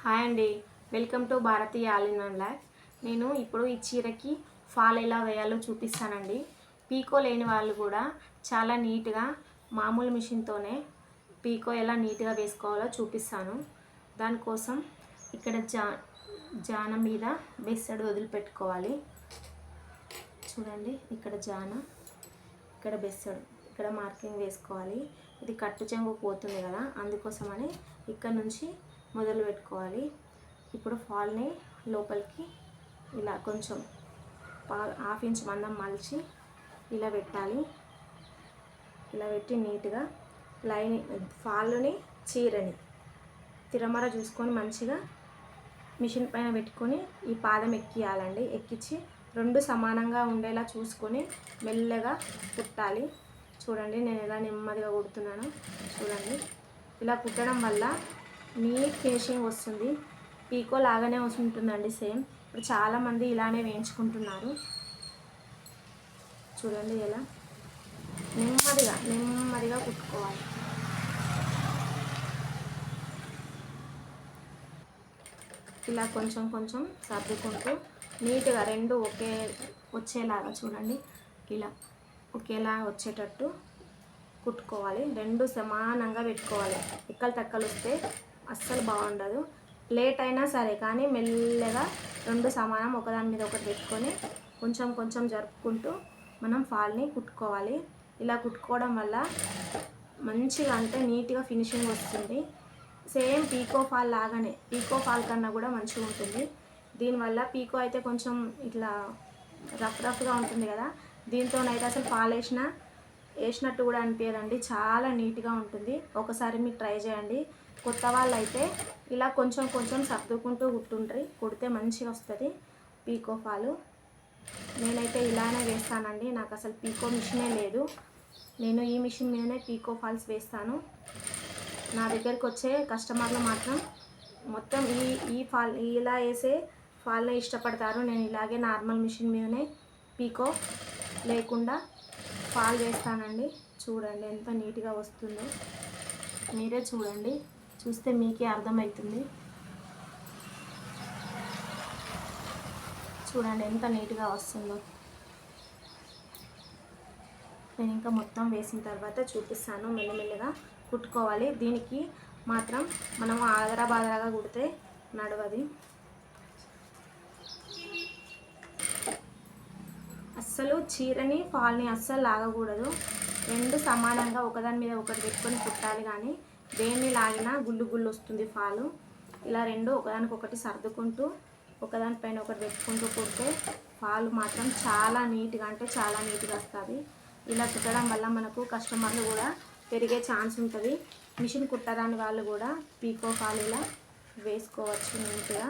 Hi అండి, welcome to Bharatiya all in one life. నేను ఇప్పుడు ఈ చీరకి ఫాల్ ఎలా వేయాలో చూపిస్తానండి. పీకో లేని వాళ్ళు కూడా చాలా నీట్గా మామూలు మిషన్తోనే పీకో ఎలా నీట్గా వేసుకోవాలో చూపిస్తాను. దానికోసం ఇక్కడ జాన మీద బెస్సడు వదిలిపెట్టుకోవాలి. చూడండి, ఇక్కడ జాన, ఇక్కడ బెస్సడు, ఇక్కడ మార్కింగ్ వేసుకోవాలి. ఇది కట్టు చెంగు పోతుంది కదా, అందుకోసమని ఇక్కడ నుంచి మొదలు పెట్టుకోవాలి. ఇప్పుడు ఫాల్ని లోపలికి ఇలా కొంచెం హాఫ్ ఇంచ్ మందం మలిచి ఇలా పెట్టాలి. ఇలా పెట్టి నీట్గా లైన్ ఫాల్ని చీరని తిరమర చూసుకొని మంచిగా మిషన్ పైన పెట్టుకొని ఈ పాదం ఎక్కియాలండి. ఎక్కించి రెండు సమానంగా ఉండేలా చూసుకొని మెల్లగా కుట్టాలి. చూడండి, నేను ఎలా నెమ్మదిగా కుడుతున్నానో చూడండి. ఇలా కుట్టడం వల్ల నీట్ ఫినిషింగ్ వస్తుంది. పీకో లాగానే ఉంటుందండి సేమ్. ఇప్పుడు చాలామంది ఇలానే వేయించుకుంటున్నారు. చూడండి, ఎలా నెమ్మదిగా కుట్టుకోవాలి. ఇలా కొంచెం కొంచెం సర్దుకుంటూ నీట్గా రెండు ఒకే వచ్చేలాగా చూడండి, ఇలా ఒకేలా వచ్చేటట్టు కుట్టుకోవాలి. రెండు సమానంగా పెట్టుకోవాలి. ఎక్కలు తక్కలు వస్తే అస్సలు బాగుండదు. లేట్ అయినా సరే కానీ మెల్లగా రెండు సమానం ఒకదాని మీద ఒకటి పెట్టుకొని కొంచెం కొంచెం జరుపుకుంటూ మనం ఫాల్ని కుట్టుకోవాలి. ఇలా కుట్టుకోవడం వల్ల మంచిగా అంటే నీట్గా ఫినిషింగ్ వస్తుంది. సేమ్ పీకో ఫాల్ లాగానే, పీకో ఫాల్ కన్నా కూడా మంచిగా ఉంటుంది. దీనివల్ల పీకో అయితే కొంచెం ఇట్లా రఫ్గా ఉంటుంది కదా, దీంతోనైతే అసలు ఫాల్ వేసినట్టు కూడా అనిపించదండి. చాలా నీట్గా ఉంటుంది. ఒకసారి మీరు ట్రై చేయండి. కొత్త వాళ్ళు అయితే ఇలా కొంచెం కొంచెం సర్దుకుంటూ కుడితే మంచిగా వస్తుంది పీకో ఫాలు. నేనైతే ఇలానే వేస్తానండి. నాకు అసలు పీకో మిషనే లేదు. నేను ఈ మిషన్ మీదనే పీకో ఫాల్స్ వేస్తాను. నా దగ్గరికి వచ్చే కస్టమర్లు మాత్రం మొత్తం ఈ ఫాల్ ఇలా వేసే ఫాల్నే ఇష్టపడతారు. నేను ఇలాగే నార్మల్ మిషన్ మీదనే పీకో లేకుండా ఫాల్ వేస్తానండి. చూడండి ఎంత నీట్గా వస్తుందో, మీరే చూడండి. చూస్తే మీకే అర్థమవుతుంది. చూడండి ఎంత నీట్గా వస్తుందో. నేను ఇంకా మొత్తం వేసిన తర్వాత చూపిస్తాను. మెల్లమెల్లగా కుట్టుకోవాలి. దీనికి మాత్రం మనం ఆదరాబాదరాగా కుడితే నడవది. అస్సలు చీరని ఫాల్ని అస్సలు లాగకూడదు. రెండు సమానంగా ఒకదాని మీద ఒకటి పెట్టుకొని కుట్టాలి. కానీ దేన్ని లాగినా గుళ్ళు వస్తుంది ఫాలు. ఇలా రెండు ఒకదానికొకటి సర్దుకుంటూ ఒకదానిపైన ఒకటి పెట్టుకుంటూ కుడితే ఫాల్ మాత్రం చాలా నీట్గా అంటే చాలా నీట్గా వస్తుంది. ఇలా కుట్టడం వల్ల మనకు కస్టమర్లు కూడా పెరిగే ఛాన్స్ ఉంటుంది. మిషన్ కుట్టరాని వాళ్ళు కూడా పీకో ఫాల్ ఇలా వేసుకోవచ్చు నీట్గా.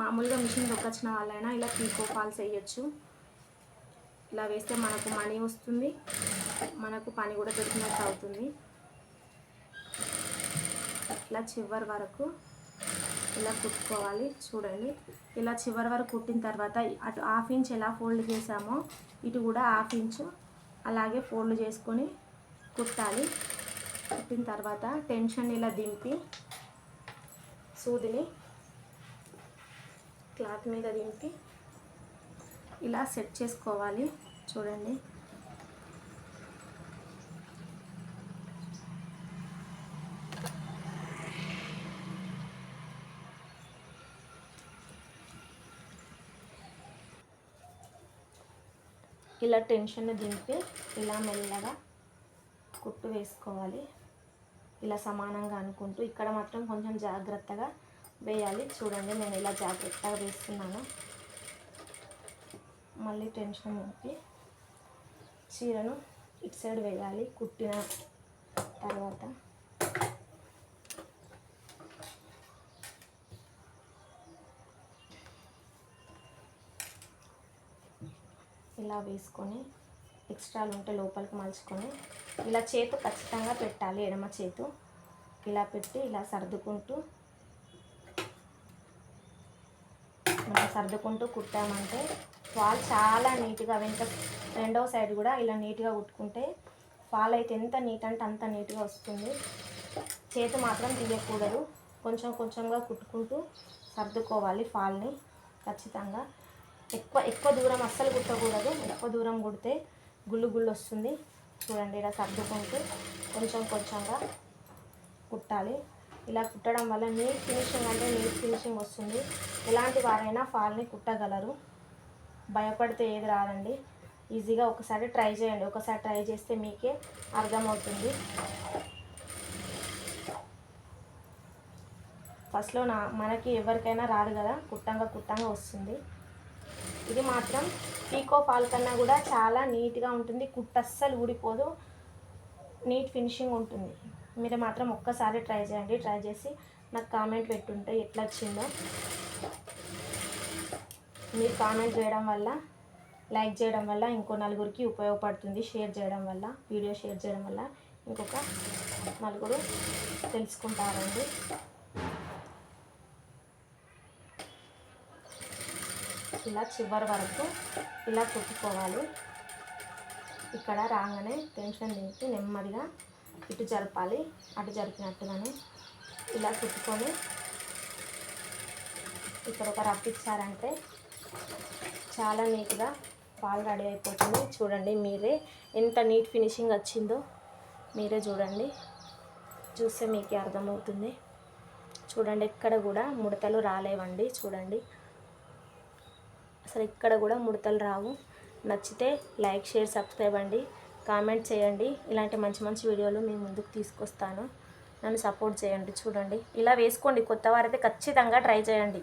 మామూలుగా మిషన్ దొక్కొచ్చిన వాళ్ళైనా ఇలా పీకో ఫాల్స్ వేయచ్చు. ఇలా వేస్తే మనకు మనీ వస్తుంది, మనకు పని కూడా దొరికినట్టు అవుతుంది. ఇలా చివరి వరకు ఇలా కుట్టుకోవాలి. చూడండి, ఇలా చివరి వరకు కుట్టిన తర్వాత అటు హాఫ్ ఇంచ్ ఎలా ఫోల్డ్ చేసామో ఇటు కూడా హాఫ్ ఇంచు అలాగే ఫోల్డ్ చేసుకొని కుట్టాలి. కుట్టిన తర్వాత టెన్షన్ ఇలా దింపి సూదిని క్లాత్ మీద దింపి ఇలా సెట్ చేసుకోవాలి. చూడండి, ఇలా టెన్షన్ దింపి ఇలా మెల్లగా కుట్టు వేసుకోవాలి. ఇలా సమానంగా అనుకుంటూ ఇక్కడ మాత్రం కొంచెం జాగ్రత్తగా వేయాలి. చూడండి, నేను ఇలా జాగ్రత్తగా వేస్తున్నాను. మళ్ళీ టెన్షన్ దింపి చీరను ఇటు సైడ్ వేయాలి. కుట్టిన తర్వాత ఇలా వేసుకొని ఎక్స్ట్రాలు ఉంటే లోపలికి మలుచుకొని ఇలా చేతు ఖచ్చితంగా పెట్టాలి. ఎడమ చేతు ఇలా పెట్టి ఇలా సర్దుకుంటూ కుట్టామంటే ఫాల్ చాలా నీట్గా రెండవ సైడ్ కూడా ఇలా నీట్గా కుట్టుకుంటే ఫాల్ అయితే ఎంత నీట్ అంటే అంత నీట్గా వస్తుంది. చేతు మాత్రం తీయకూడదు. కొంచెం కొంచెంగా కుట్టుకుంటూ సర్దుకోవాలి ఫాల్ని ఖచ్చితంగా. ఎక్కువ దూరం అస్సలు కుట్టకూడదు. ఎక్కువ దూరం కుడితే గుళ్ళు గుళ్ళు వస్తుంది. చూడండి ఇలా సర్దుకుంటూ కొంచెం కొంచెంగా కుట్టాలి. ఇలా కుట్టడం వల్ల నీట్ ఫినిషింగ్ అంటే నీట్ ఫినిషింగ్ వస్తుంది. ఎలాంటి వారైనా ఫాల్ని కుట్టగలరు. భయపడితే ఏది రాదండి. ఈజీగా ఒకసారి ట్రై చేయండి. ఒకసారి ట్రై చేస్తే మీకే అర్థమవుతుంది. ఫస్ట్లో మనకి ఎవరికైనా రాదు కదా, కుట్టంగా వస్తుంది. ఇది మాత్రం పీకో ఫాల్ కన్నా కూడా చాలా నీట్గా ఉంటుంది. కుట్టు అస్సలు ఊడిపోదు, నీట్ ఫినిషింగ్ ఉంటుంది. మీరు మాత్రం ఒక్కసారి ట్రై చేయండి. ట్రై చేసి నాకు కామెంట్ పెట్టుంటే ఎట్లా వచ్చిందో. మీరు కామెంట్ చేయడం వల్ల, లైక్ చేయడం వల్ల ఇంకో నలుగురికి ఉపయోగపడుతుంది. షేర్ చేయడం వల్ల, వీడియో షేర్ చేయడం వల్ల ఇంకొక నలుగురు తెలుసుకుంటారండి. ఇలా చివరి వరకు ఇలా కుట్టుకోవాలి. ఇక్కడ రాగానే టెన్షన్ దించి నెమ్మదిగా ఇటు జరపాలి. అటు జరిపినట్టుగానే ఇలా కుట్టుకొని ఇక్కడ ఒక రఫ్ ఇచ్చారంటే చాలా నీట్గా ఫాల్ రెడీ అయిపోతుంది. చూడండి మీరే ఎంత నీట్ ఫినిషింగ్ వచ్చిందో మీరే చూడండి. చూస్తే మీకే అర్థమవుతుంది. చూడండి ఎక్కడ కూడా ముడతలు రాలేవండి. చూడండి అసలు ఇక్కడ కూడా ముడతలు రావు. నచ్చితే లైక్, షేర్, సబ్స్క్రైబ్ అండి. కామెంట్ చేయండి. ఇలాంటి మంచి మంచి వీడియోలు మీ ముందుకు తీసుకొస్తాను. నన్ను సపోర్ట్ చేయండి. చూడండి ఇలా వేసుకోండి. కొత్త వారైతే ఖచ్చితంగా ట్రై చేయండి.